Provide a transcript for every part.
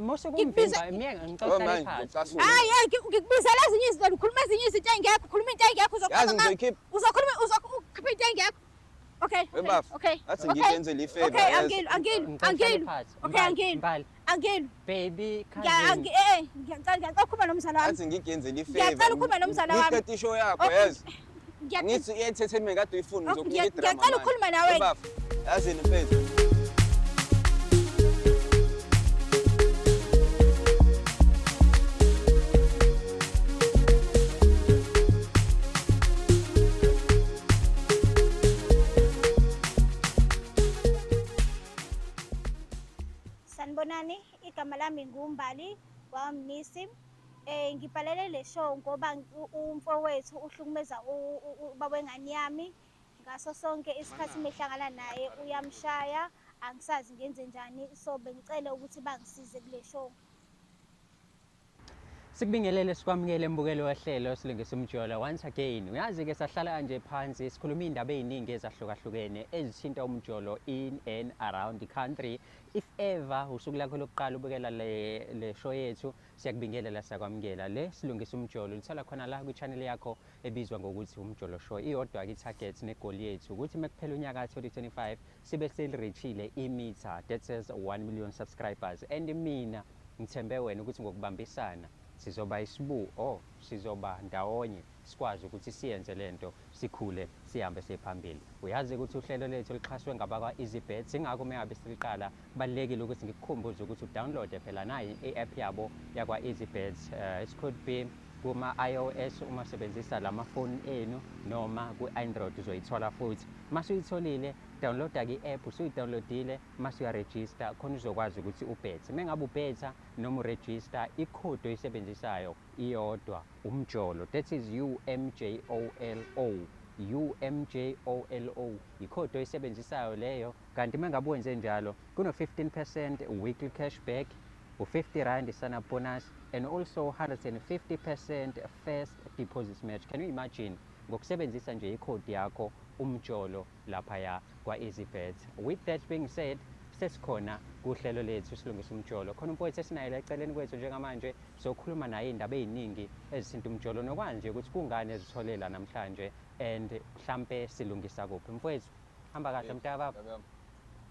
mose kumvimba mina ngicela phansi. Hayi ngikubizela ezinye izinto ukhuluma ezinye izinto engekho ukhuluma into engekho uzokhuluma uzokhipha into engekho. Okay. Okay. Athi ngikenzele ifavor. Okay, angilo. Okay, angilo. Baby, ngiyacela ukukhuluma nomzala wami. Athi ngikenzele ifavor. Ngiyacela ukukhuluma nomzala wami. Ngiqeda ishow yakho yazi. Ngithi i-entertainment kade uyifuna ngizokunika idrama. Ngiyacela ukukhuluma nawe. Yazi mfethu. Sanibonani, igama lami nguMbali waMnisi. Ngibhalele le show ngoba umfowethu uhlukumeza ubaba wengane yami. Ngaso sonke isikhathi mehlangana naye uyamshaya, angisazi ngenze njani, so bengicela ukuthi bangisize kule show. Sikubingelele sikwamukele embukelo wehlelo silungisa umjolo once again. Uyazi ke sahlala kanje phansi sikhuluma indaba eziningi ezahlukahlukene ezithinta umjolo in and around the country. If ever usuku lakho lokuqala ubukela le show yethu, siyakubingelela siyakwamukela. Le silungisa umjolo lithola khona la ku channel yakho ebizwa ngokuthi umjolo show. Iyodwa ke target negoli yethu ukuthi mekuphela unyaka 2025 sibe selirichile imitha, that says 1 million subscribers. And mina ngithembe wena ukuthi ngokubambisana sizoba isibuko, sizoba ndawonye sikwazi ukuthi siyenze lento sikhule sihambe siphambili. Uyazi ukuthi uhlelo lethu lixhaswe ngabakwa EasyBet, ingakho mengabe siliqala kubalekile ukuthi ngikukhumbuze ukuthi udownload phela nayi i-app yabo yakwa EasyBet. It could be kuma iOS uma sebenzisa lamafoni enu noma ku Android uzoyithola futhi. Mase uyitholile downloada ke i-app, usuyidownloadile mase uyaregister khona uzokwazi ukuthi ubethe. Mengabe ubetha noma uregister i-code oyisebenzisayo iyodwa umjolo, that is UMJOLO. UMJOLO i-code oyisebenzisayo leyo. Kanti mengabe wenze njalo kuno 15% weekly cashback, u50 rand sana bonus and also 150% first deposit match. Can you imagine ngokusebenzisa nje i-code yakho umjolo lapha kwa EasyBet. With that being said, sesikhona kuhlelo lethu silungisa umjolo. Khona umfowethu esinayo la eceleni kwethu njengamanje sokhuluma naye indaba eziningi ezithinta umjolo nokwanje ukuthi kungani ezitholela namhlanje and mhlambe silungisa kuphi. Mfowethu hamba kahle mntaba baba.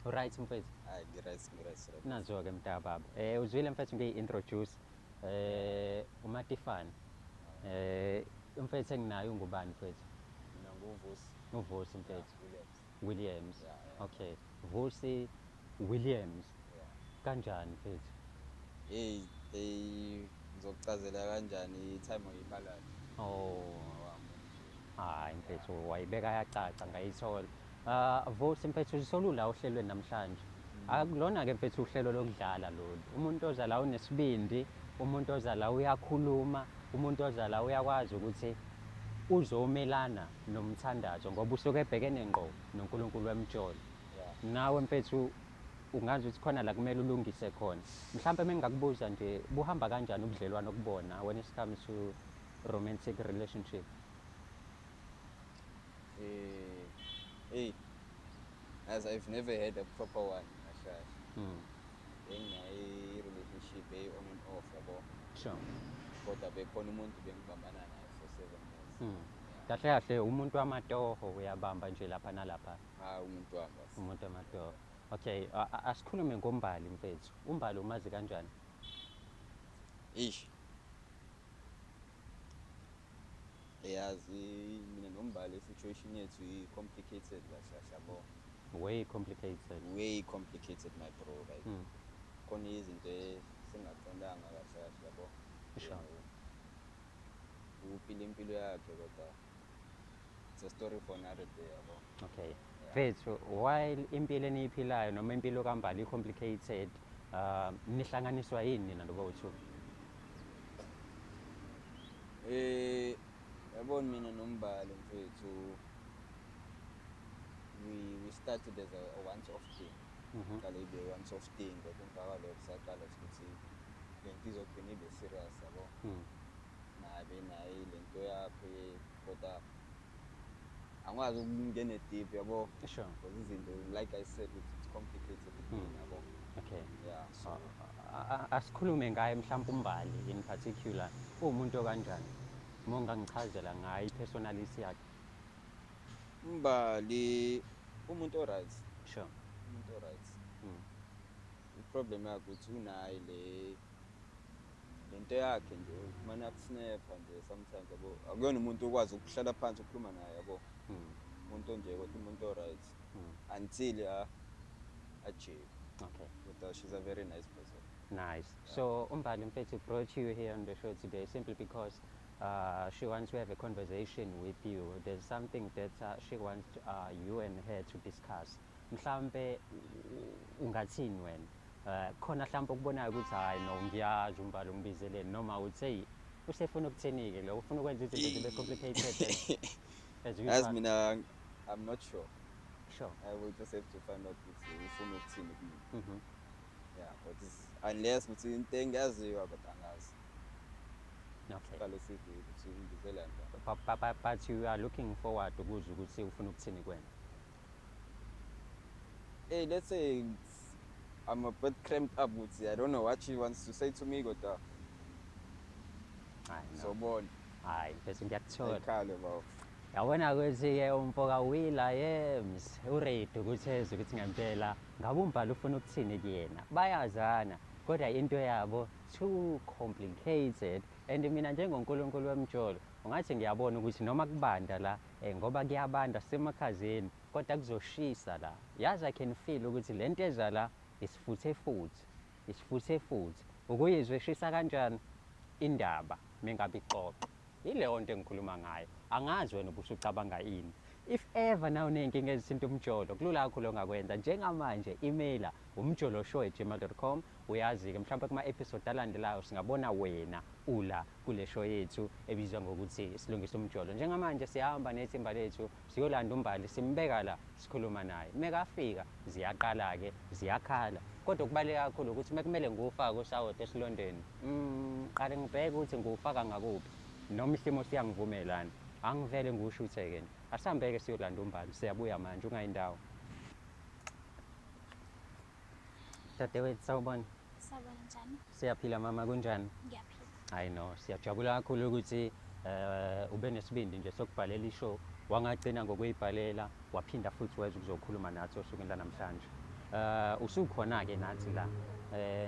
Alright mfowethu. Hayi right. Nazo ke mntaba baba. Uzwile mfowethu ngiyi-introduce uMatifani. Mfowethu enginayo ngubani mfowethu? Mina nguVusi. Uvusi mfethu. Williams. Yeah. Okay. Vusi Williams. Yeah. Kanjani mfethu? Ngizokuchazela kanjani i-time oyiphalayo. Oh. Hayi mfethu wayibeka yacaca ngayithola. Vusi mfethu usolula ohlelweni namhlanje. Akulona ke mfethu uhlelo lokudlala lolu. Umuntu oza la unesibindi, umuntu oza la uyakhuluma, umuntu oza la uyakwazi ukuthi uzomelana nomthandazo ngoba usuke ebhekene ngqo noNkulunkulu wemjolo. Nawe mfethu ungazi ukuthi khona la kumele ulungise khona. Mhlawumbe mengakubuza nje buhamba kanjani ubudlelwano kubona when it comes to romantic relationship? As I've never had a proper one, Mm. relationship on and off yabo. Sure. Kodwa bekhona umuntu bengibambana naye for 7 years. Kahle kahle umuntu wamatoho uyabamba nje lapha nalapha. Umuntu wami. Umuntu wamatoho. Okay, asikhulume ngoMbali mfethu. uMbali umazi kanjani? Yazi mina noMbali situation yethu i-complicated yabo. Way complicated. Way complicated my bro, like. Khona izinto singaqondanga kahle yabo. Sure. Uphila impilo yakhe kodwa it's a story for another day yabo. Okay. Mfethu while impilo eniyiphilayo noma impilo kaMbali complicated, nihlanganiswa yini nina nobawethu? Yabona mina noMbali mfethu we started as a once-off thing. Kale ibe once-off thing kodwa emva kwalokho saqala ukuthi lento izogcina ibe serious yabo. Naye lento yakhe kodwa angikwazi ukungena deep yabo. Sure. Because izinto like I said it's complicated yabo. Okay. Yeah. So asikhulume ngaye mhlawumbe uMbali in particular uwumuntu kanjani uma ungangichazela ngayo i-personality yakhe. Mbali umuntu o-right, Sure. umuntu o-right. Mm. I-problem yakhe ukuthi unayo lento yakhe nje kumane akusnapha nje sometimes yabo. Akuyona umuntu okwazi ukuhlala phansi ukukhuluma naye yabo. Umuntu nje kodwa umuntu o-right until ajike. Okay. But she's a very nice person. Nice. So Umbali Mfethu brought you here on the show today simply because she wants to have a conversation with you. There's something that she wants you and her to discuss. Mhlambe ungathini wena? Khona mhlambe ukubonayo ukuthi hayi no ngiyazi uMbali ungibizeleni noma uthi hey usefuna ukuthini-ke lo ufuna ukwenza izinto zibe complicated as you As are. mina, I'm not sure. Sure. I will just have to find out ukuthi ufuna ukuthini kimi. Mhm. Yeah, but unless ukuthi into engiyaziyo but angazi. Okay. Qale sithi ukuthi ungibizelani. But you are looking forward ukuzwa ukuthi ufuna ukuthini kuwena. Hey, let's say I'm a bit cramped up with I don't know what she wants to say to me, but Hayi so no. bon, Hayi mfethu ngiyakuthola. ekhale bawo. Yabona ukuthi-ke umfoka Willa Yems uready ukuthi ezwe ukuthi ngempela ngabe uMbali ufuna ukuthini kuyena. Bayazana kodwa into yabo too complicated and mina njengoNkulunkulu wemjolo ungathi ngiyabona ukuthi noma kubanda la ngoba kuyabanda sisemakhazeni kodwa kuzoshisa la. Yazi I can feel ukuthi lento eza la isifuthe futhi. Ukuyizwe eshisa kanjani indaba mengabe ixoxo. Ileyo nto engikhuluma ngayo. Angazi wena ubusucabanga ini. If ever nawe unenkinga ezithinta umjolo kulula kakhulu ongakwenza njengamanje emaila umjoloshow@gmail.com. Uyazi-ke mhlawumbe kuma-episode alandelayo singabona wena ula kule show yethu ebizwa ngokuthi silungisa umjolo. Njengamanje siyahamba nethimba lethu siyolanda uMbali simbeka la sikhuluma naye. Mekafika ziyaqala-ke ziyakhala. Kodwa kubaluleke kakhulu ukuthi mekumele ngiwufake usawoti esilondeni qale ngibheke ukuthi ngiwufaka ngakuphi noma isimo siyangivumelana angivele ngiwushuthe-ke asihambeke siyolanda uMbali siyabuya manje ungayindawo. Dadewethu sawubona. Sabona njani? Siyaphila mama kunjani? Ngiyaphila. Hayi no siyajabula kakhulu ukuthi ube nesibindi nje sokubhalela ishow wangagcina ngokuyibhalela waphinda futhi weza ukuzokhuluma nathi osukwini lanamhlanje. Usukhona-ke nathi la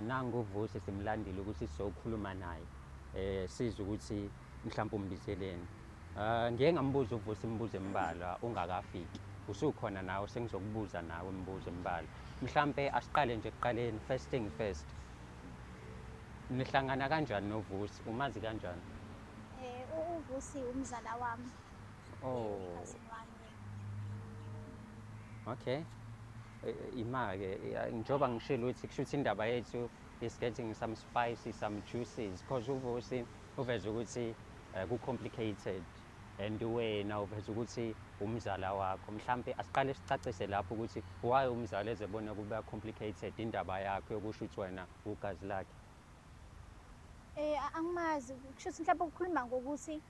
nangu uVusi simlandile ukuthi sizokhuluma naye sizwe ukuthi mhlawumbe umbizeleni. Ngeke ngambuza uVusi imibuzo embalwa ungakafiki. Usukhona nawe sengizokubuza nawe imibuzo embalwa. Mhlawumbe asiqale nje ekuqaleni first thing first. Nihlangana kanjani noVusi? Umazi kanjani? uVusi umzala wami. Oh, Cousin wami. okay. Ima-ke njengoba ngishilo ukuthi kushuthi indaba yethu is getting some spicy, some juices because uVusi uveze ukuthi ku-complicated and wena uveze ukuthi umzala wakho. Mhlawumbe asiqale sicacise lapho ukuthi why umzala ezebona kuba complicated indaba yakho yokusho ukuthi wena ugazi lakhe. Angimazi kushuthi mhlawumbe ukukhuluma ngokuthi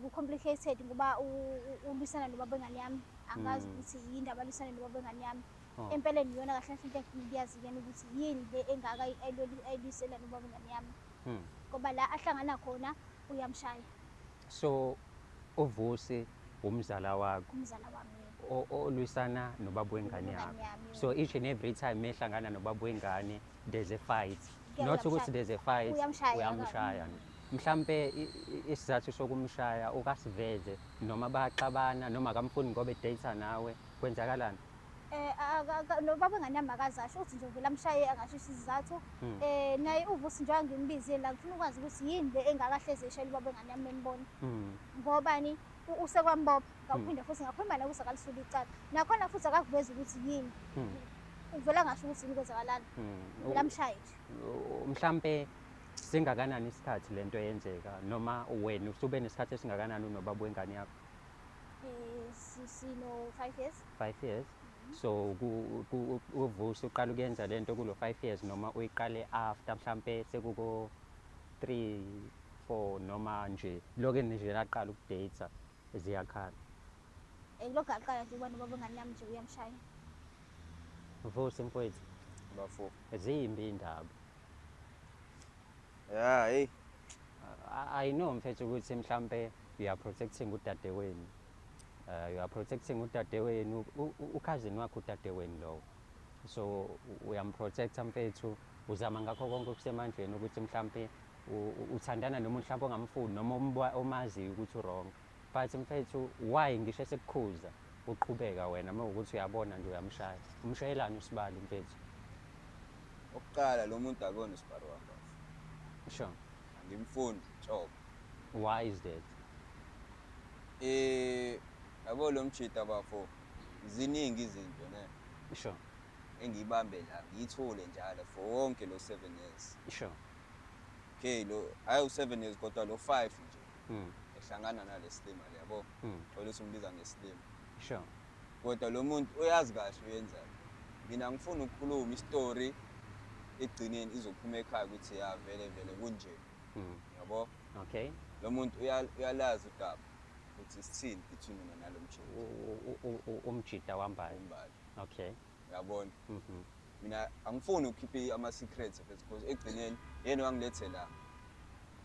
ku-complicated ngoba ulwisana nobaba wengane yami. Angazi ukuthi yini indaba alwisana nobaba wengane yami. Empeleni iyona kahle kahle into engifuna ukuyazi kuyena ukuthi yini le engaka ayilwisela nobaba wengane yami. Ngoba la ahlangana khona uyamshaya. So uVusi umzala wakho Umzala wami. olwisana nobaba wengane yakho. So each and every time mehlangana nobaba wengane there's a fight. Not ukuthi there's a fight uyamshaya. Mhlambe isizathu sokumshaya ukasiveze noma baxabana noma akamfuni ngoba edate nawe kwenzakalani? Nobaba wengane yami akazasho ukuthi nje vele amshaye angasho isizathu. Naye uVusi njengoba ngimbizile la ngifuna ukwazi ukuthi yini le engakahleze eshayela ubaba wengane yami embona. Ngobani usekwambopha ngaphinde futhi ngakhuluma naye kusakalisuka icala. Nakhona futhi akakuveza ukuthi yini. Uvela ngasho ukuthi yini kwenzakalani. Vele amshaye nje. Mhlambe singakanani isikhathi lento yenzeka noma wena usube nesikhathi esingakanani unobaba wengane yakho? Sino 5 years. 5 years. So uVusi uqala ukuyenza lento kulo 5 years noma uyiqale after mhlambe sekuko 3 4 noma nje lokho nje laqala ukudate ziyakhala. Lokho aqala nje ubani ubaba wengane yami nje uyamshaya. Vusi mfowethu Bafo. zimbi indaba. Ya, hey. I know mfethu ukuthi mhlambe you are protecting udadewenu. You are protecting udadewenu, ukhazini wakho udadewenu lowo. So uyamprotecta mfethu, uzama ngakho konke okusemandleni ukuthi mhlambe uthandana noma mhlambe ongamfuni noma omaziyo ukuthi wrong. But mfethu why ngisho esekukhuza uqhubeka wena mawukuthi uyabona nje uyamshaya. Umshayelani usibali mfethu? Oqala lo muntu akona isibari wami. Sure. Angimfuni job. Why is that? Yabo lo mchita bafo. Ziningi izinto ne. Sure. Engiyibambe la ngiyithole njalo for wonke lo 7 years. Sure. Okay, lo ayi u7 years kodwa lo 5 nje. Mm. Ehlangana nale slim yabo. Oluse umbiza ngeslim. Sure. Kodwa lo muntu uyazi kahle uyenzani. Mina ngifuna ukukhuluma istory egcineni izophuma ekhaya ukuthi ya vele kunje. Yabo? Okay. Lo muntu uyalazi udaba ukuthi sithini between mina nalo mjita. Umjita wambali. Okay. Yabona? Mina angifuni ukukhipha ama secrets because egcineni yena wangilethe la.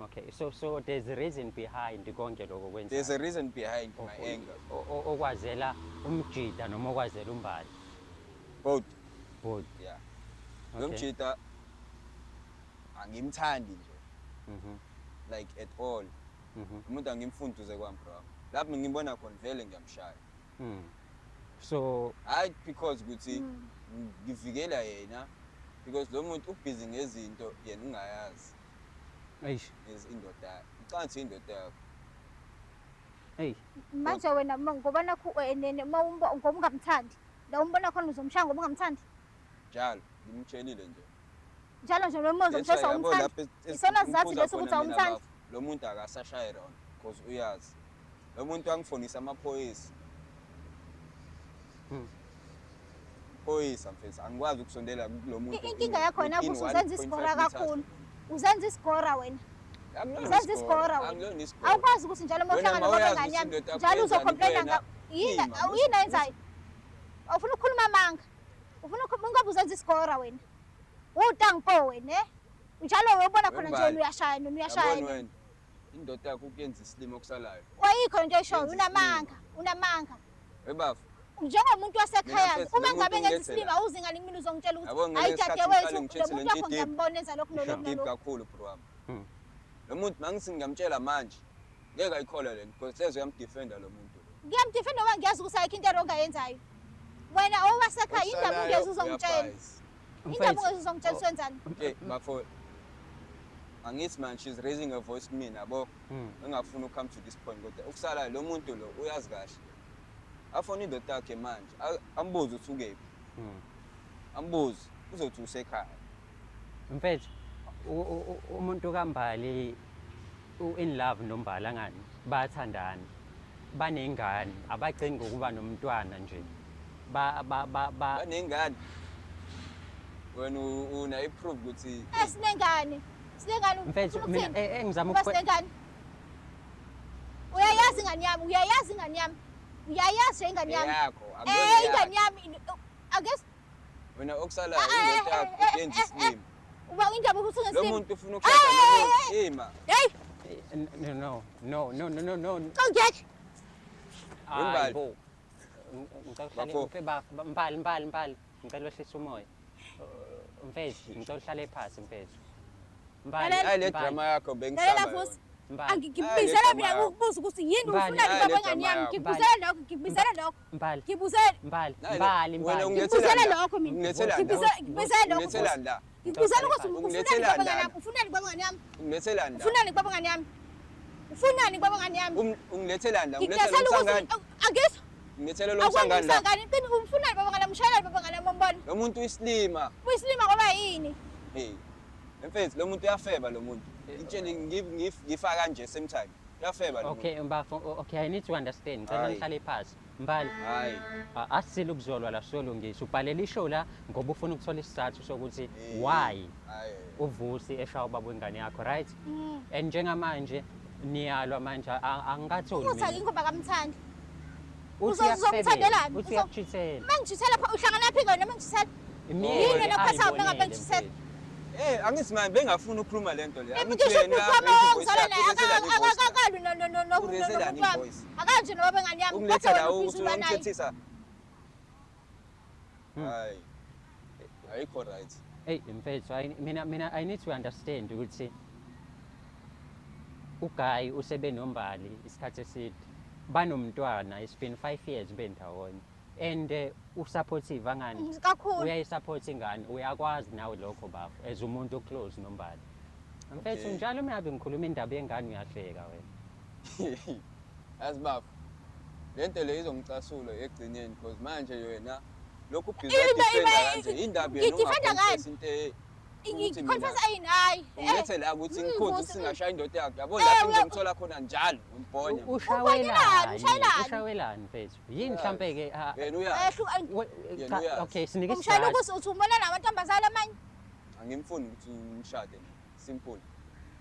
Okay. So there's a reason behind konke lokho kwenza. There's a reason behind my anger. Okwazela umjita noma okwazela umbali. Both. Yeah. Lo mjita angimthandi nje. Like at all. Umuntu angimfunduze kwami bro. Lapho ngibona khona vele ngiyamshaya. So hayi because ukuthi ngivikela yena because lo muntu ubusy ngezinto yena ungayazi. Eish. Indoda. Ucansi indoda yakho. Hey. Manje wena ngoba nakho ngoba ungamthandi. La umbona khona uzomshaya ngoba ungamthandi. Njalo ngimtshelile nje. Njalo nje lo muntu umshaya umthandi. Isona sizathu leso ukuthi awumthandi. Lo muntu akasashaya around because uyazi. Lo muntu angifonisa amaphoyisa. Phoyisa mfethu angikwazi ukusondela kulo muntu. Inkinga yakho wena ukuthi uzenza isikora kakhulu. Uzenza isikora wena. Uzenza isikora wena. Awukwazi ukuthi njalo uma uhlangana nabangani yami njalo uzocomplaina yini yenzayo? Ufuna ukukhuluma amanga. Ufuna ngoba uzenza isikora wena. Utangipho wena, njalo uyobona khona nje uyashaya noma uyashaya. Indoda yakho ukuyenza isilimo okusalayo. Wayikho into eshoyo unamanga. Webafu. Njengomuntu wasekhaya uma ngabe ngenza isilimo awuzingani kimi uzongitshela ukuthi hayi dadewethu lo muntu wakho ngiyambona enza lokho nolokho. Deep kakhulu bro wami. Lo muntu mangithi ngiyamtshela manje ngeke ayikholwe lento because lezo uyamdefenda lo muntu. Ngiyamdefenda ngoba ngiyazi ukuthi ayikho into ongayenzayo. Wena owasekhaya indaba ungeze uzongitshela. Indaba ungeze uzongitshela usenzani? Okay, bafo angithi man she's raising her voice kumina yabo. Engafuni ukukome to this point kodwa ukusalayo lo muntu lo uyazi kahle. Afona indoda yakhe manje ambuze ukuthi ukephi. Ambuze uzothi usekhaya. Mfethu umuntu kaMbali in love noMbala ngani bayathandana banengane abagcini ngokuba nomntwana nje banengane wena una improve ukuthi sinengane mfethu mina engizama ukusinengane uyayazi ingane yami uyayazi ingane yami yakho ingane yami akes wena okusalayo indoda yakho yenza isilimo uba indaba ukuthi lo muntu ufuna ukushada nomuntu ima no ngeke hayibo Mbali ngicela wehlise umoya mfethu ngicela uhlale phansi mfethu Mbali hayi le drama yakho bengisaba angikubizela mina ukubuza ukuthi yini ufuna libabangani yami ngibizela lokho wena ngibizela lokho mina ngibizela ukuthi ufuna libabangani yami ufuna libabangani yami ufunani libabangani yami ungilethelani la ngilethela ukuthi angizwa ngilethela lo msangani la ufuna libabangani yami ushayela libabangani yami umbona lo muntu uyislima ngoba yini hey mfethu lo muntu uyafeba lo muntu itsheni ngifa kanje same time uyafeba lo okay okay I need to understand ngicela ngihlale phansi Mbali hayi asile ukuzolwa la solo ngisho ubhalela ishow la ngoba ufuna ukuthola isizathu sokuthi why uvusi eshaya ubaba wengane yakho right and njengamanje niyalwa manje angikatholi uthi akingoba kamthandi uzomthandelani uthi uyachithela mangijithela uhlangana phi ngona mangijithela yini lapha ngabe ngijithela angithi manje bengafuna ukukhuluma lento le. Angithi Ngisho wena ngizala naye akakalwi Ureselani no voice? akanje noma bengani yami Ungiletha la ukuthi uphizula naye ungithethisa. Hayi. Ayikho right. Hey mfethu, mina I need to understand ukuthi uGuy usebe nombali isikhathi eside. Banomntwana, it's been 5 years bendawonye. And usupportive angani? kakhulu Uyayisupport ingane, uyakwazi nawe lokho bafo as umuntu oclose nombali. Mfethu Okay. njalo uyabe ngikhuluma indaba yengane uyahleka wena. Asibaba. Lento le izongicasula egcineni because manje yena lokhu Ima- defender kanje indaba yena ngidefenda ngani? into ngiconfess ayinayi ungethe la ukuthi ngikhonze Vusi, ukuthi singashaya indoda yakhe yabo lapho ngizomthola khona njalo umbhonya Ushawelani, ushayelani? ushawelani mfethu. Yini mhlambe ke yena uyazi Yena uyazi. okay sinike umshayela isizathu. ukuthi uthi umbona namantombazane amanye angimfuni ukuthi ngishade simple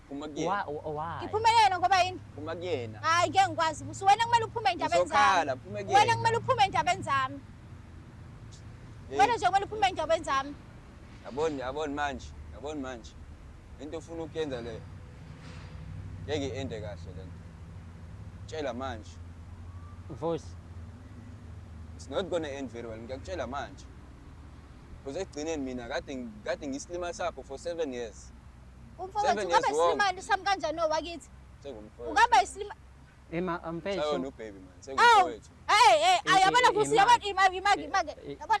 kuma Why? kuyena Why? ngiphumelele ngoba yini kuma kuyena hayi ngeke ngikwazi busi wena kumele uphume endabeni zami uzokhala phuma wena kuyena kumele uphume endabeni zami wena nje kumele uphume endabeni zami yaboni manje into ofuna ukuyenza le ngeke ende kahle lento tshela manje Voice. it's not going to end very well ngiyakutshela manje because ekugcineni mina kade ngisilima sakho for 7 years umfowethu 7 ungaba years isilimani sami kanjani nowakithi sengumfowethu ungaba isilima Ema mfethu. sayona ubaby man awu sengumfowethu ayabona vusi yabona Imali. imagi yabona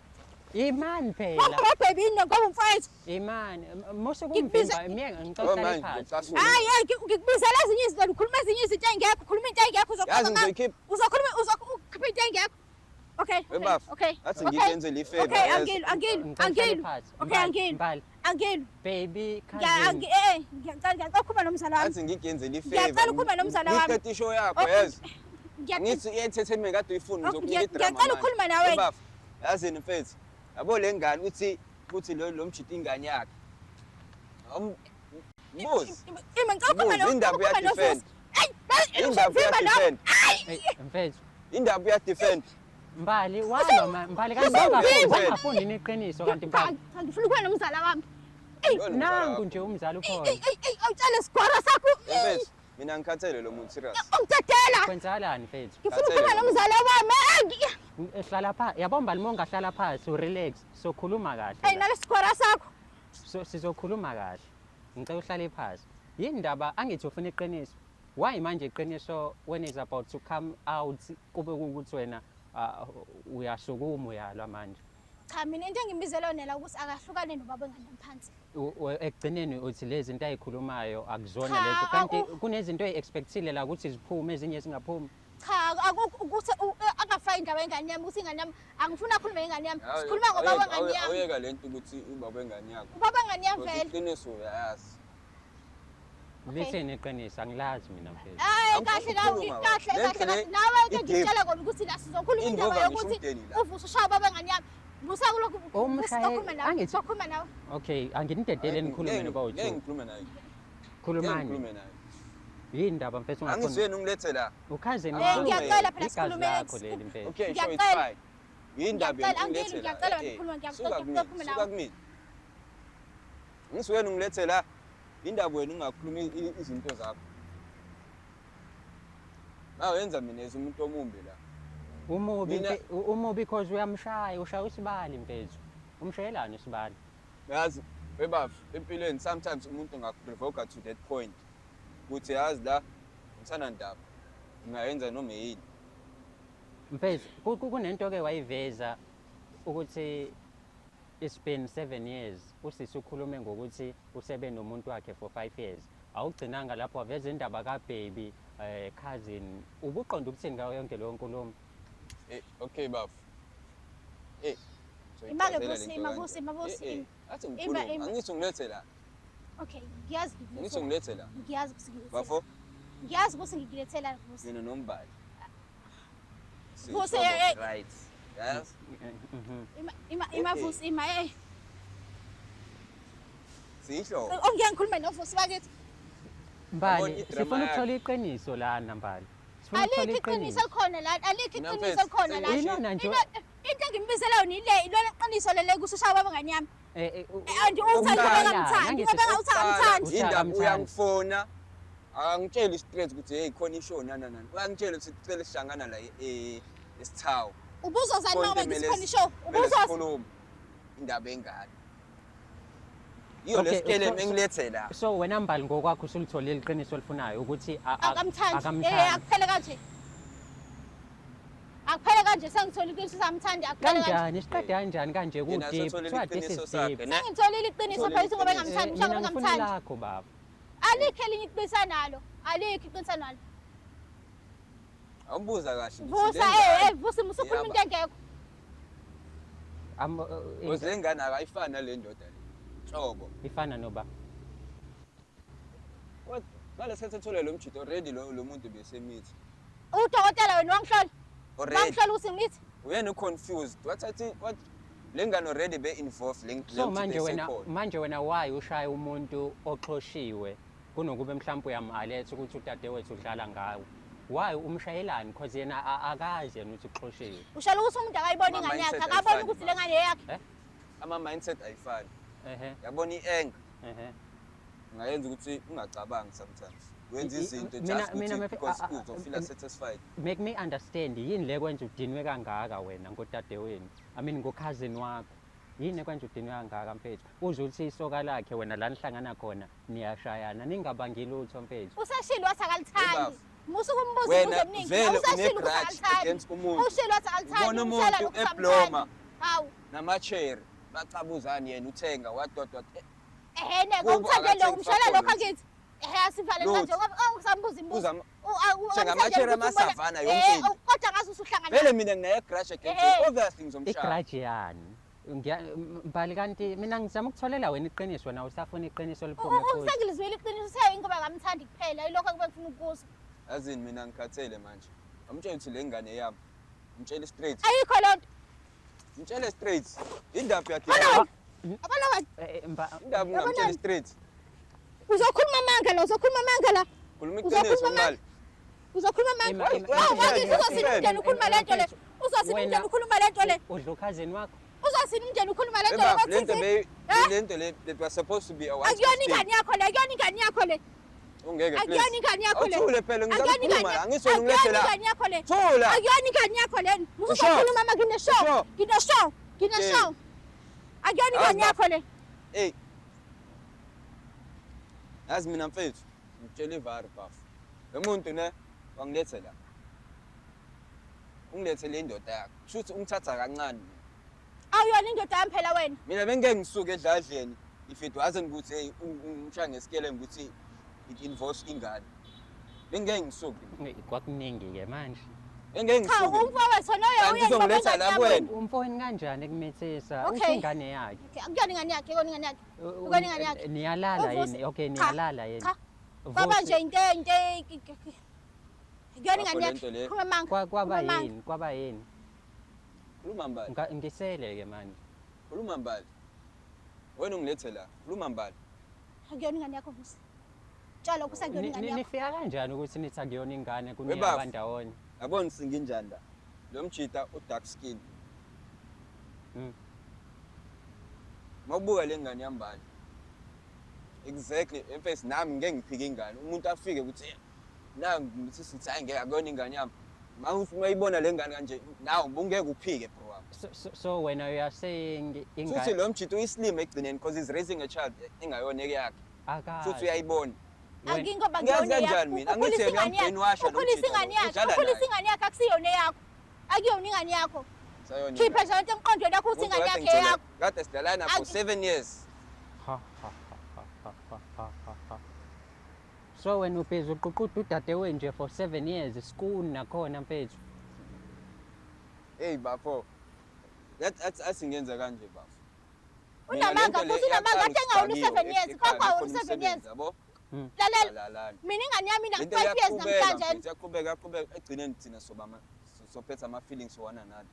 Imani phela. oh baby ini ngoba umfowethu Imani. Mose Ngikubiza- kumvimba mina oh ngicela manje phansi. ngicasula hayi ngikubizela ezinye izinto ukhuluma ezinye izinto engekho ukhuluma into engekho yazi ngizoyikhipha uzokhuluma uzokhipha into engekho okay Webafu, okay athi okay. ngikenzele ifavor, okay yazi. angilo okay angilo Mbali. angilo Baby cousin. ngiyacela ukhuluma nomzala wami athi ngikenzele Ngiyacela ukhulume nomzala wami. ngicela ishow yakho Okay. yazi Ngiyacela ngithi entertainment kade uyifuna uzokunika idrama ngiyacela ukhuluma nawe Webafu, yazini mfethu yabo le ngane uthi lo mjita ingane yakhe mbuzi ima ngicela ukhuluma Mbuzi, indaba uyadefend. Indaba uyadefend. Hey mfethu. indaba uyadefend Mbali walo mbali kanti bangafuni niqiniso kanti mbali. ngifuna ukuba nomzala wami Nangu nje umzali ukhona. awutshele sigwara sakho mfethu mina ngikhathele lo muntu serious ungithathela Kwenzakalani mfethu? ngifuna ukuba nomzala wami Ehlala phansi. Yabo mbali mongahlala phansi urelax sokhuluma hey kahle. nalesigwara sakho So sizokhuluma kahle. Ngicela uhlale phansi. Yini indaba angithi ufuna iqiniso? Why manje iqiniso when is about to come out kube ukuthi wena uyasukuma uyalwa manje? cha mina into engimizela yona la ukuthi akahlukane nobaba engane phansi Ekugcineni uthi lezi zinto ayikhulumayo akuzona Cha, lezo kanti kunezinto eziexpectile la ukuthi ziphuma ezinye singaphumi. cha ukuthi angafaki indaba yengane yami ukuthi ingane yami angifuna akhulume ngengane yami sikhuluma ngobaba ngane yami awuyeka lento ukuthi ubaba engane yakho ubaba ngane yami Because vele iqiniso uyayazi Litheni iqiniso angilazi mina mfethu. hayi kahle nawe Ukukhuluma, kahle lento kahle le nawe ke i-gift. ngitshela kona ukuthi la sizokhuluma indaba Indova ngisho yokuthi umndeni la. uvusa ushaya ubaba ngane yami busa kulokhu Umshaye- nawe angithi- sokhuluma nawe Okay, anginidedele nikhulume ngeke about ngikhulume naye khulumani. ngikhulume naye Yini indaba mfethu ungakhona? angizweni unglethe la Ukhaze ngiyacela phela igazi sikhulume lakho leli mfethu. okay sure it's Ngiyacela. fine yindaba Ngiyacela, unglethe la ngiyacela Eh, ngikhulume, suka ngiyacela kumina, ukhulume suka nawe. kumina ngisiwena unglethe la indaba wena ungakhuluma izinto zakho wenza mina umuntu omumbi la Umubi because uyamshaya ushaya usibali mfethu. Umshayelani usibali? yazi webafu empilweni sometimes umuntu ungakuprovoke to that point ukuthi yazi la ngithanda ndaba ungayenza noma yini Mfethu kunento ke wayiveza ukuthi it's been 7 years usisi ukhulume ngokuthi usebe nomuntu wakhe for 5 years. Awugcinanga lapho waveza indaba kaBaby cousin. Ubuqonda ukuthini ngayo yonke leyo nkulumo? okay bafu so Imake ichazela Vusi, lento ima kanje. Vusi, ima Vusi, Eh, ima. athi ngikhuluma angithi ungilethe la okay ngiyazi angithi ungilethe la ngiyazi ukuthi bafo ngiyazi ukuthi ngikulethela Vusi mina nombali Vusi, right yes ima Vusi ima sihlo ongeke ngikhulume noVusi bakithi Mbali, idrama sifuna yakhe. ukuthola iqiniso lana Mbali. Sifuna ukuthola alikho iqiniso likhona la alikho Mina iqiniso mfethu, likhona la Ilona nje. into engimibizela yona ile ilona iqiniso lele kusushaya ubaba ngane yami Ungithandi ngoba ngamthandi, ngoba ngawuthandi. Uthi Indaba akamthandi. uyangifona angitsheli straight ukuthi hey khona ishow nana. Uyangitshela ukuthi sicela sihlangana la eSithawu. Ubuzozani noma ngisikhona ishow? Ubuzoza. Ubuzoza indaba engane. Iyo Okay, lesikele so- mengilethe la. So wena Mbali ngokwakho usulitholile iqiniso olifunayo ukuthi Akamthandi. Akuphele kanje. Akuphele kanje sengithola iqiniso samthandi akuphele kanje. Kanjani siqede kanjani kanje ku Yena deep? sothola Kuthiwa this iqiniso is sakhe, deep. ne? Sengitholile iqiniso Utholile phela ngoba iqiniso. ngamthandi, Mina ngoba ngifuna ngamthandi. lakho baba. Alikho elinye iqiniso nalo. Alikho iqiniso nalo. Awubuza kahle. Vusa vusa musukhuluma into engekho. Because le ngane akayifani nale ndoda le. Hlobo. Ifana noba. What? Ngalesikhathi ethole lo mjito already lo muntu besemithi. Udokotela wena wangihlola. Already. Wangihlola ukuthi ngithi. Uyena confused. What le ngane already be involved le So manje wena why ushaya umuntu oxhoshiwe kunokuba mhlawumbe uyamalethe ukuthi udadewethu udlala ngawo. Why umshayelani because yena akazi yena ukuthi uxhoshiwe. Ushala ukuthi umuntu akayibona ingane yakhe, akabona ukuthi le ngane yakhe. Ama mindset ayifani. Ehe. Yabona ieng Ehe. ngayenza ukuthi ungacabangi sometimes. Wenza izinto Mina- just mina- because uzofeel satisfied. Make me understand yini le kwenza udinwe kangaka wena ngodadewenu. I mean ngocousin wakho. Yini kwenza udinwe kangaka mfethu? Uze uthi isoka lakhe wena la nihlangana khona niyashayana ningabangi lutho mfethu. Usashilo wathi akalithandi. Musu kumbuza Wena imibuzo eminingi. vele Usashilo ukuthi une-grudge akalithandi. against umuntu. Ushilo wathi akalithandi. Ubona umtshela umuntu lokhu ebloma. samthandi. Hawu. Nama-cherry bacabuzani yena uthenga wadodwa. Ehene Kubo ngomthande lo akathengi umshela lokho fakhona. akithi. Asivale Lutho. kanje ngoba angisambuza imibuzo. Uza- Njengamachere amasavana yonke into. Kodwa ngathi usuhlangana. Vele mina nginaye-grudge against Ehhe. him. Obviously ngizomshaya. Igrudge yani. Mbali kanti mina ngizama ukutholela wena iqiniso na usafuna iqiniso liphume futhi. Usengilizwile iqiniso seyi ngoba ngamthandi kuphela yilokho akube ngifuna ukukuza. Yazini mina ngikhathele manje. Amtshela ukuthi le ngane yami. Mtshele straight. Ayikho lonto. Mtshele straight. Indaba yakhe. Abona wena Indaba ungamtsheli straight. uzokhuluma amanga la, uzokhuluma amanga la. Khuluma iqiniso Mbali. Uzokhuluma amanga. Ima- Wakithi uzosini umndeni ukhuluma lento le. Uzosini Wena- umndeni ukhuluma lento le. Udla ukhazini wakho. Uzosini umndeni ukhuluma lento le. Eba Wathi lento le that was supposed to be a one. akuyona ingane yakho le, akuyona ingane yakho le. Ungeke please. Akuyona ingane yakho le. Awuthule phela ngizama Akuyona ukukhuluma la. ingane- Angisho ngilethe la. akuyona ingane yakho le. Thula. Akuyona ingane yakho le. Usho. Uzokhuluma mama ngine show. Usho. Ngine show. Ngine Okay. show. Akuyona ingane Azi yakho le. Hey. Yazi mina mfethu. Ngitshela ivari baf. Lo muntu ne wangilethe la. Ungilethe le ndoda yakhe. Shuthi ungithatha kancane. Awuyona indoda yami phela wena. Mina bengeke ngisuke edladleni if it wasn't ukuthi hey ungishaya ngesikele ukuthi it involves ingane. Bengeke ngisuke. Kwakuningi ke manje. Bengeke Cha, ngisuke. umfowethu noyo Kanti uzongletha la kuwena. Umfowenu kanjani ekumethesa? Okay. Usingane yakhe. Akuyona ingane yakhe, akuyona ingane yakhe. Akuyona ingane yakhe. Niyalala Uvusi- yini? Okay, Cha, niyalala yini? Cha. Baba nje into akuyona ingane Lapho yakhe. lento le. Khuluma manga. Kwaba Khuluma yini? Kwaba yini? Khuluma Mbali. Ngisele ke manje. Khuluma Mbali. Wena ungilethe la. Khuluma Mbali. Akuyona ingane yakho Vusi. Tshalo kusakuyona ingane yakho. Nifika kanjani ukuthi nithi akuyona ingane Webafu. kuniyaba ndawonye? Yabona singinjani la. Lo mjita dark skin. Mm. Mawubuka le ngane yambali. Exactly. Emfesi nami ngeke ngiphike ingane. Umuntu afike ukuthi na ngithi sithi hayi ngeke akuyona ingane yami. Mayibona le ngane kanje nawe ungeke uphike bro wami. So when you are saying Futhi ingane lo mjita uyislim ekugcineni because he's raising a child engayona yakhe. Futhi akazi. uyayibona. Akingoba Ngiyazi ngiyona kanjani mina? Angithi yena uyambrainwasha lo Ukhulisa mjita ingane lo. yakhe. Udlala Ukhulisa naye. ingane yakhe akusiyona yakho. Akuyona ingane yakho. Sayona. Khipha nje into emqondweni yakho ukuthi ingane yakhe yakho. Kade sidlalana for 7 years. Ha, ha, ha, ha, ha, ha, ha, ha. So when uphezulu uququda udadewenu nje for 7 years school nakhona mfethu. Hey bafo. Asingenza kanje bafo. Unamanga futhi unamanga athenga ulu 7 years. Kwakwa ulu 7 years. Yabo? Lalela. Lalala. Mina ingane yami ina Lento 5 years namhlanje. yaqhubeka egcineni thina sophetha ama feelings wana nathi.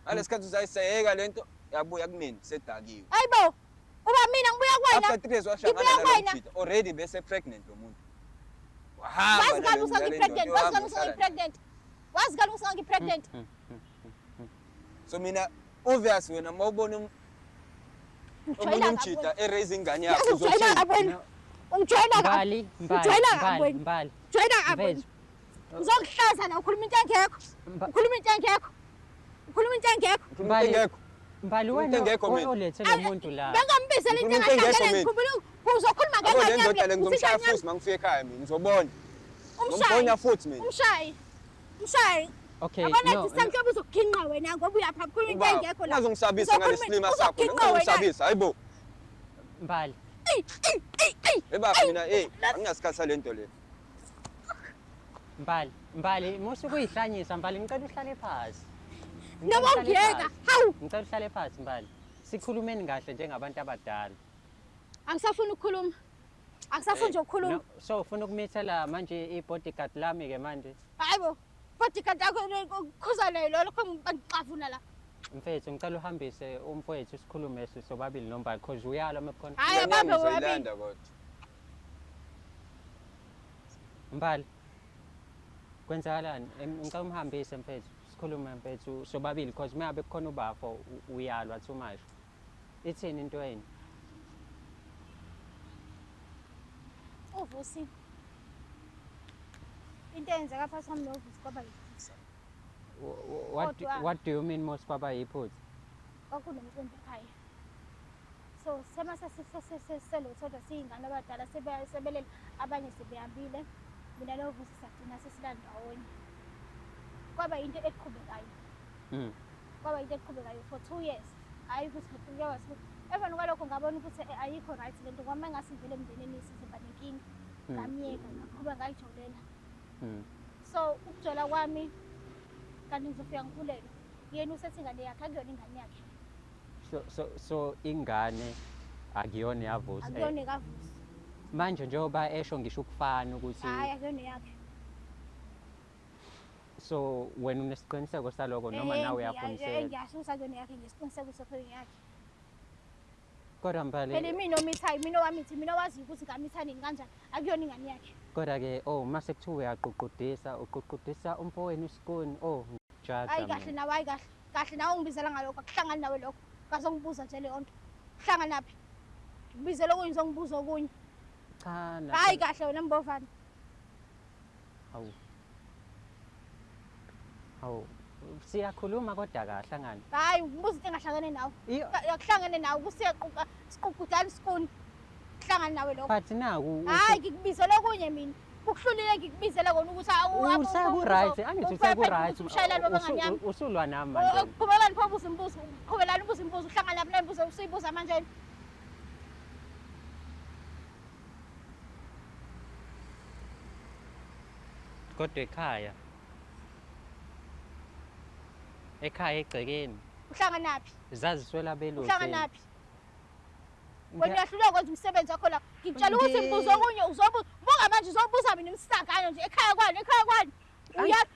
Alesikhathi usayisayeka lento yabuya kumina sedakiwe. Hayibo. Uba mina ngibuya kuwena. After 3 years washangana Ngibuya nalo kuwena. mjita already bese pregnant lo muntu. Wazi Wahamba ngani usangi pregnant? Wazi ngani usangi pregnant? Wazi ngani usangi pregnant? So mina obvious wena mawubona Ujoyina umjida erase ingane Yazi yakho ujoyina uzothini? kabweni. Ungijoyina Mbali, Mbali, Ujoyina Mbali, kabweni. Mbali. Ujoyina kabweni. Mfethu, Ngizokuhlaza la ukhuluma into engekho. Mba- Ukhuluma into engekho. Ukhuluma into engekho. Ukhuluma into engekho. Mbali Into wena engekho mina. olethele umuntu la. Bengambizela into Ukhuluma into engekho engahlangene mina. ngikhumbula uzokhuluma Yabo le ndoda le ngenganyami. ngizomshaya futhi mangifika ekhaya mina ngizobona. Ngombonya futhi mina. Umshayi. Umshayi. Okay, Abona no. isamhlobo uzokuginqa wena ngoba uyapha ukhuluma into engekho la. Ungazongisabisa ngalesilima sakho. Ungazongisabisa, hayibo. Mbali. Ebaba mina angingasikhatha lento le. Mbali, musu kuyihlanyisa Mbali, ngicela uhlale phansi. Noma ungiyeka, hawu. Ngicela uhlale phansi Mbali. Sikhulumeni kahle njengabantu abadala. Angisafuni ukukhuluma. Angisafuni nje ukukhuluma. No, so ufuna ukumithela manje i-bodyguard lami ke manje. Hayibo. Bodyguard yakho kukhuzana lo lokho ngixafuna la. Mfethu ngicela uhambise umfowethu sikhulume sobabili nombali cause uyala mekukhona. Hayi bambe wabili. Ngizolanda kodwa. Mbali. Kwenzakalani? Ngicela umhambise mfethu. Sikhulume mfethu sobabili cause mayabe kukhona ubafo uyalwa too much. Ithini into yini? Uvusi. Into eyenzeka phakathi kwami novusi kwaba yiphutha. What do you mean most kwaba yiphutha? Kwakunomcimbi ekhaya. So sema seselothoda siyingane abadala sebelela abanye sebehambile. Mina novusi sagcina sesilandawonye. Kwaba into eqhubekayo. Kwaba into eqhubekayo for 2 years. Hayi ukuthi ngiyakwazi ukuthi even kwalokho ngabona ukuthi ayikho right lento ngoba engasivele emndenini sizoba nenkinga. Ngamiyeka ngaqhubeka ngayijolela. So ukujola kwami kanti ngizofika ngikhulelwe. Yena usethi ingane yakhe akuyona ingane yakhe. So ingane akuyona yavusi. Akuyona ekavusi. Manje njengoba esho ngisho ukufana ukuthi Hayi akuyona yakhe. so wena unesiqiniseko saloko noma nawe uyafunisela. Ngiyashisa akuyona yakhe ngesiqiniseko sokuyona yakhe. Kodwa Mbali. Phela mina omithayo mina owamithi mina wazi ukuthi ngamitha nini kanjani akuyona ingane yakhe. Kodwa ke mase kuthiwa uyaququdisa umfowenu isikoni jaja. Hayi kahle nawe hayi kahle. Kahle nawe ungibizela ngalokho akuhlangani nawe lokho. Ngazongibuza nje le onto. Kuhlangana naphi? Ngibizela okunye ngizongibuza okunye. Cha. Hayi kahle wena mbovana. Hawu. Siyakhuluma kodwa kahlangana. Hayi ngibuza into engahlangene nawe. Akuhlangene nawe kusiyaquqa siqugudala isikoni. Kuhlangana nawe lokho. But naku Hayi ngikubizela okunye mina. Ukuhlulile ngikubizela kona ukuthi useku-right, angithi useku-right. Ushayelani babangani yami. Usulwa nami manje. Qhubelani pho ubuza imbuzo. Qhubelani ubuza imbuzo uhlangana lapha nembuzo usiyibuza manje. Kodwa ekhaya egcekeni Uhlangana naphi? zaziswela belusi. Uhlangana naphi? Wena uyahluleka kwenza umsebenzi wakho la. Ngikutshela ukuthi imbuzo okunye uzobuza. Buka manje uzobuza mina imsakano nje ekhaya kwani?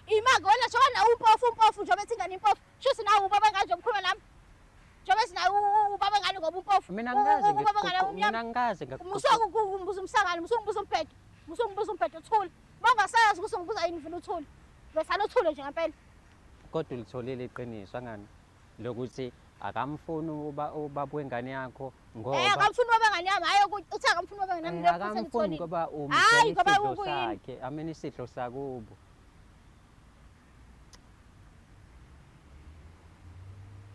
Imanga wena nje wena umpofu nje bethi ingane impofu. Shuthi nawe ubaba nganje ukhuluma nami. Njengoba sinawe ubaba ngane ngoba umpofu. Mina ngikaze Musukumbuza umsakano, musukumbuza umphetho. Musukumbuza umphetho uthule. Bongasayazi ukuthi ngibuza yini vele uthule. Besala uthule nje ngempela. Kodwa ulitholile iqiniso angani lokuthi akamfuni ubaba wengane yakho ngoba akamfuni ubaba ngane yami hayi uthi akamfuni ubaba ngane yami akamfuni ngoba Hayi, ngoba umsidlo ukuyini? sakhe amena isidlo sakubo.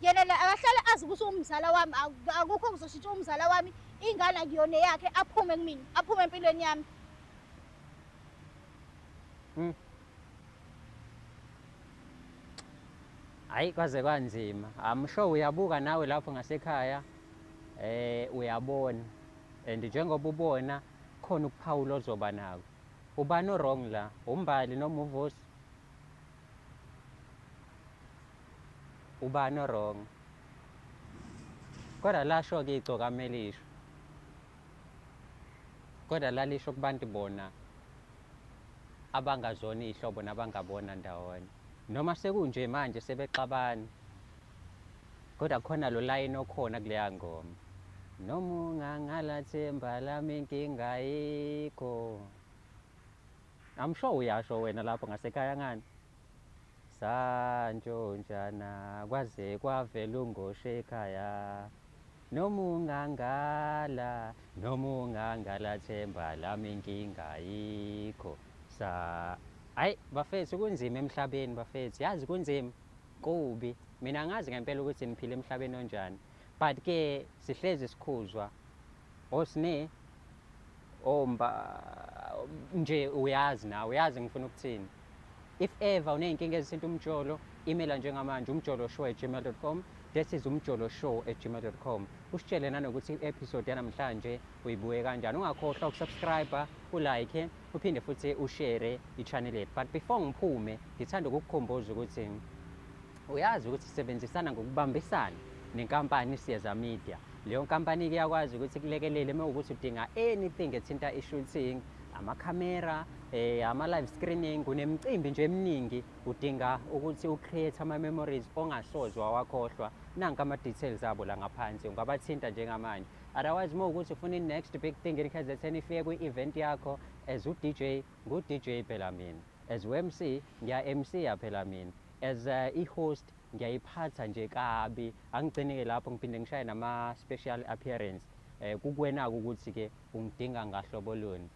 Yena la akahlale azi ukuthi umzala wami akukho ngizoshintsha umzala wami ingane akuyona yakhe aphume kumina aphume empilweni yami. Hayi kwaze kwanzima. I'm sure uyabuka nawe lapho ngasekhaya. Uyabona. And njengoba ubona khona ukuphawula ozoba nako. Ubani wrong la? Umbali noma uvusi? Ubani wrong? Kodwa lasho ke igcoka melisho. Kodwa lalisho kubantu bona abangazona ihlobo nabangabona ndawonye. Noma sekunje manje sebexabana. Kodwa khona lo line okhona kuleya ngoma. Noma ungangalathemba lami inkinga ayikho. I'm sure uyasho wena lapho ngasekhaya ngani. Santshontshana kwaze kwavela ungoshe ekhaya. noma ungangala themba lami inkinga ayikho hayi bafethu kunzima emhlabeni bafethu, yazi kunzima kubi. Mina angazi ngempela ukuthi niphila emhlabeni onjani, but ke sihlezi sikhuzwa osine nje uyazi nawe, uyazi ngifuna ukuthini. If ever uney'nkinga ezithinta umjolo, imela njengamanje umjoloshow@gmail.com. That is umjoloshow@gmail.com. Usitshele nanokuthi i-episode yanamhlanje uyibuye kanjani. Ungakhohlwa ukusubscribe, ulike, uphinde futhi ushare i-channel yethu. But before ngiphume, ngithanda ukukukhumbuza ukuthi uyazi ukuthi sisebenzisana ngokubambisana nenkampani Siyeza Media. Leyo nkampani-ke iyakwazi ukuthi kulekelele uma ukuthi udinga anything ethinta i-shooting, amakhamera, ama-live screening, kunemicimbi nje eminingi, udinga ukuthi ucreate ama-memories ongasoze wawakhohlwa. Nanka ama-details abo la ngaphansi, ungabathinta njengamanje. Otherwise uma ukuthi ufuna i-next big thing eKZN ifike kwi-event yakho, as u-DJ, ngu-DJ phela mina. As u-MC, ngiya-MC phela mina. As i-host, ngiyayiphatha nje kabi, angigcine-ke lapho ngiphinde ngishaye nama-special appearance. Kukuwena-ke ukuthi-ke ungidinga ngahlobo luni.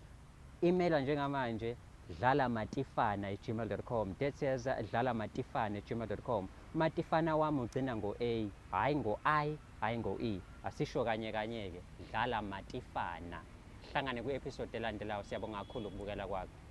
Imela njengamanje dlalamatifana@gmail.com. That says dlalamatifana@gmail.com. Matifana wami ugcina ngo-A, hhayi ngo-I, hhayi ngo-E. Asisho kanye kanye-ke, dlala matifana. Hlangane kwi-episode elandelayo. Siyabonga kakhulu ukubukela kwakho.